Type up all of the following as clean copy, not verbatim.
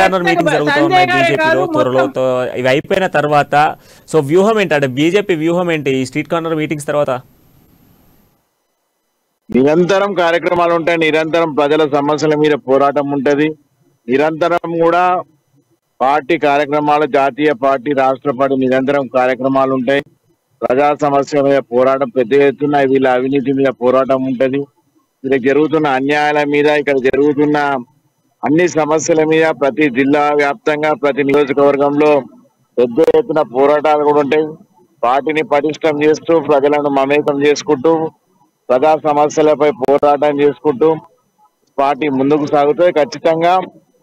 Corner meeting జరుగుతూ ఉన్నాయి బీజేపీలో త్వరలో. ఇవి అయిపోయిన తర్వాత సో వ్యూహం ఏంటి అంటే బీజేపీ వ్యూహం ఏంటి ఈ స్ట్రీట్ కార్నర్ మీటింగ్స్ తర్వాత? నిరంతరం కార్యక్రమాలు ఉంటాయి, నిరంతరం ప్రజల సమస్యల మీద పోరాటం ఉంటది, నిరంతరం కూడా పార్టీ కార్యక్రమాలు, జాతీయ పార్టీ, రాష్ట్ర పార్టీ నిరంతరం కార్యక్రమాలు ఉంటాయి. ప్రజా సమస్యల మీద పోరాటం పెద్ద ఎత్తున, వీళ్ళ అవినీతి మీద పోరాటం ఉంటది, ఇక్కడ జరుగుతున్న అన్యాయాల మీద, ఇక్కడ జరుగుతున్న అన్ని సమస్యల మీద ప్రతి జిల్లా వ్యాప్తంగా ప్రతి నియోజకవర్గంలో పెద్ద ఎత్తున పోరాటాలు కూడా ఉంటాయి. పార్టీని పటిష్టం చేస్తూ ప్రజలను మమేకం చేసుకుంటూ ప్రజా సమస్యలపై పోరాటం చేసుకుంటూ పార్టీ ముందుకు సాగుతుంది. ఖచ్చితంగా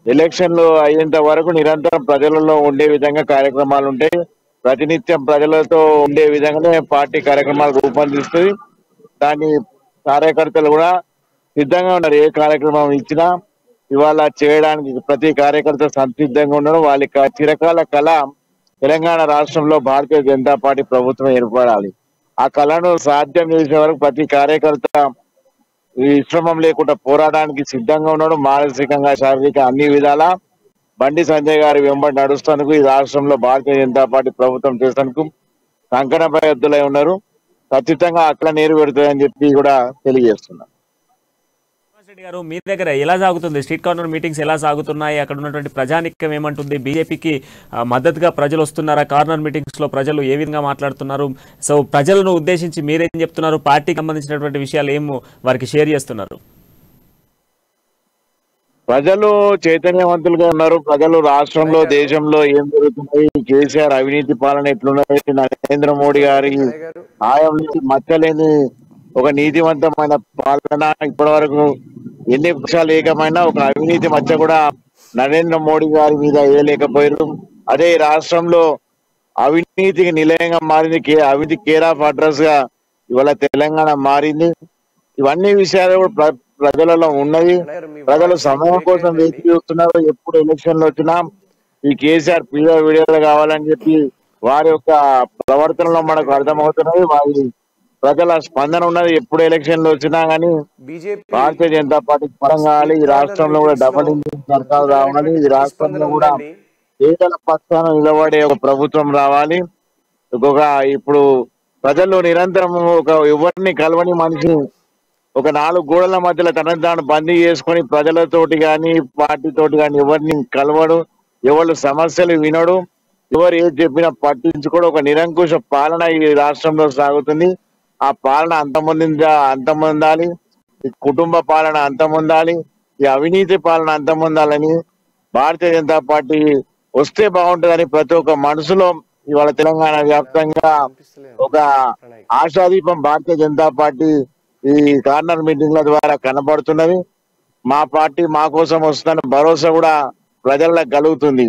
ఎలక్షన్లు అయ్యేంత వరకు నిరంతరం ప్రజలలో ఉండే విధంగా కార్యక్రమాలు ఉంటాయి. ప్రతినిత్యం ప్రజలతో ఉండే విధంగానే పార్టీ కార్యక్రమాలు రూపొందిస్తుంది. దాని కార్యకర్తలు కూడా సిద్ధంగా ఉన్నారు. ఏ కార్యక్రమం ఇచ్చినా ఇవాళ చేయడానికి ప్రతి కార్యకర్త సంసిద్ధంగా ఉండడం. వాళ్ళకి చిరకాల కళ తెలంగాణ రాష్ట్రంలో భారతీయ జనతా పార్టీ ప్రభుత్వం ఏర్పడాలి. ఆ కళను సాధ్యం చేసే వరకు ప్రతి కార్యకర్త విశ్రమం లేకుండా పోరాటానికి సిద్ధంగా ఉండడం. మానసికంగా, శారీరక అన్ని విధాల బండి సంజయ్ గారి వెంబడి నడుస్తేందుకు ఈ రాష్ట్రంలో భారతీయ జనతా పార్టీ ప్రభుత్వం చేసేందుకు కంకణపై ఎద్దులై ఉన్నారు. ఖచ్చితంగా అట్లా నీరు పెడుతుందని చెప్పి కూడా తెలియజేస్తున్నారు. రెడ్డి గారు, మీ దగ్గర ఎలా సాగుతుంది స్ట్రీట్ కార్నర్ మీటింగ్స్, ఎలా సాగుతున్నాయి? అక్కడ ఉన్నటువంటి ప్రజానికం ఏమంటుంది? బీజేపీకి మద్దతుగా ప్రజలు వస్తున్నారా? కార్నర్ మీటింగ్స్ లో ప్రజలు ఏ విధంగా మాట్లాడుతున్నారు? సో ప్రజలను ఉద్దేశించి మీరేం చెప్తున్నారు? పార్టీకి సంబంధించినటువంటి విషయాలు ఏం వారికి షేర్ చేస్తున్నారు? ప్రజలు చైతన్యవంతులుగా ఉన్నారు. ప్రజలు రాష్ట్రంలో, దేశంలో ఏం జరుగుతున్నాయి, కేసీఆర్ అవినీతి పాలన ఎట్లున్నది, నరేంద్ర మోడీ గారి హాయం నుంచి మచ్చలేని ఒక నీతివంతమైన పాలన, ఇప్పటి వరకు ఎన్ని పక్షాలు ఏకమైనా ఒక అవినీతి మచ్చ కూడా నరేంద్ర మోడీ గారి మీద వేయలేకపోయారు. అదే రాష్ట్రంలో అవినీతికి నిలయంగా మారింది, అవినీతి కేర్ ఆఫ్ అడ్రస్ గా ఇవాళ తెలంగాణ మారింది. ఇవన్నీ విషయాలు కూడా ప్రజలలో ఉన్నది. ప్రజలు సమయం కోసం వేచి చూస్తున్నారు. ఎప్పుడు ఎలక్షన్లు వచ్చినా ఈ కేసీఆర్ వీడియోలు కావాలని చెప్పి వారి యొక్క ప్రవర్తనలో మనకు అర్థమవుతున్నది. వారి ప్రజల స్పందన ఉన్నది. ఎప్పుడు ఎలక్షన్లు వచ్చినా గానీ భారతీయ జనతా పార్టీ పరం కావాలి. ఈ రాష్ట్రంలో కూడా డబుల్ ఇంజిన్ సర్కారు రావాలి. ఈ రాష్ట్రంలో కూడా పేదల పక్షాన నిలబడే ఒక ప్రభుత్వం రావాలి. ఇప్పుడు ప్రజలు నిరంతరం ఎవరిని కలవని మనిషి ఒక 4 గోడల మధ్యలో తనని తాను బందీ చేసుకొని ప్రజలతోటి కానీ పార్టీతోటి కానీ ఎవరిని కలవడు, ఎవరు సమస్యలు వినడు, ఎవరు ఏది చెప్పినా పట్టించుకోడు. ఒక నిరంకుశ పాలన ఈ రాష్ట్రంలో సాగుతుంది. ఆ పాలన అంతమొందాలి, ఈ కుటుంబ పాలన అంతమొందాలి, ఈ అవినీతి పాలన అంతమొందాలని భారతీయ జనతా పార్టీ వస్తే బాగుంటుందని ప్రతి ఒక్క మనసులో ఇవాళ తెలంగాణ వ్యాప్తంగా ఒక ఆశాదీపం భారతీయ జనతా పార్టీ ఈ కార్నర్ మీటింగ్ల ద్వారా కనబడుతున్నది. మా పార్టీ మా కోసం వస్తున్న భరోసా కూడా ప్రజలకు కలుగుతుంది.